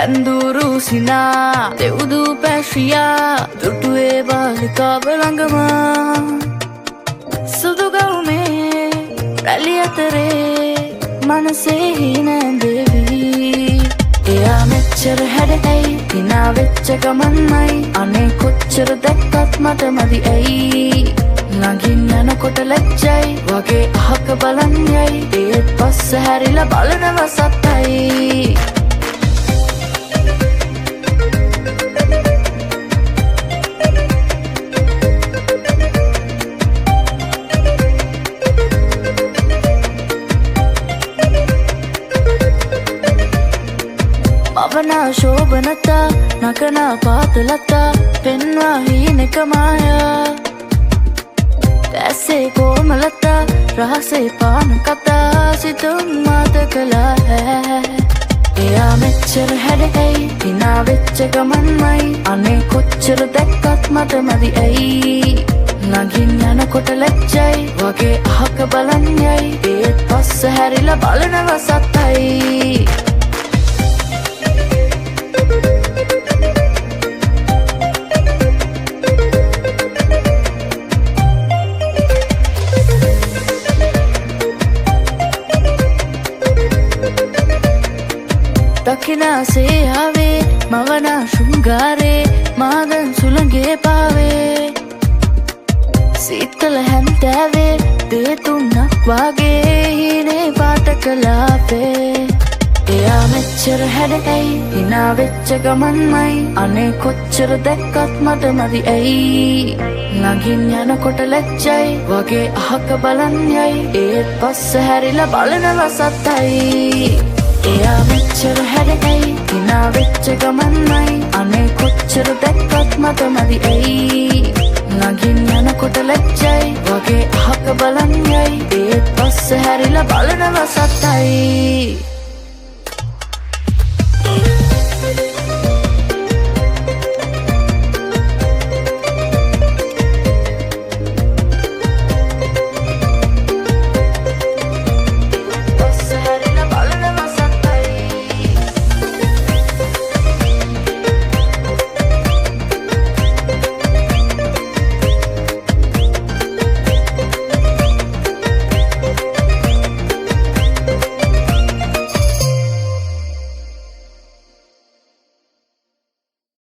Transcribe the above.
ඇන්දුරු සිනා දෙවුදු පැශ්‍රියා දුටුවේ බාලිකාව ළඟම සුදුගවුමේ රැලි අතරේ මනසේ හිනැඳෙවී එයා මෙච්චර හැඩැයි හිනා වෙච්ච ගමන්මයි අනේ කොච්චර දැක්කත් මට මදි ඇයි ළඟින් යනකොට ලැජ්ජයි වගේ අහක බලන් යයි ඒත් පස්ස හැරිලා බලනව සත්තයි මවනා ශෝභනතා නකනා පාතලතා පෙන්වා හීනෙක මායා දැසේ කෝමලතා රහසේ පාන කතා සිතුම් මාත කළා හැ එයා මෙච්චර හැඩැයි හිනා වෙච්ච ගමන්මයි අනේ කොච්චර දැක්කත් මට මදි ඇයි ළඟින් යනකොට ලැජ්ජයි වගේ අහක බලන් යයි ඒත් පස්ස හැරිලා බලනව සත්තයි දකිනාසේ ආවේ මවනා ශෘංගාරේ මාදන් සුළඟේ පාවේ සීතල හැන්තෑවේ දේතුන්නක් වාගේ හීනේ පාට කලාපේ එයා මෙච්චර හැඩැයි හිනා වෙච්ච ගමන්මයි අනේ කොච්චර දැක්කත් මට මදි ඇයි ළඟින් යනකොට ලැජ්ජයි වගේ අහක බලන් යයි ඒත් පස්ස හැරිලා බලනව සත්තයි එයා මෙච්චර හැඩැයි හිනා වෙච්ච ගමන්මයි අනේ කොච්චර දැක්කත් මට මදි ඇයි ළඟින් යනකොට ලැජ්ජයි වගේ අහක බලන් යයි ඒත් පස්ස හැරිලා බලනව සත්තයි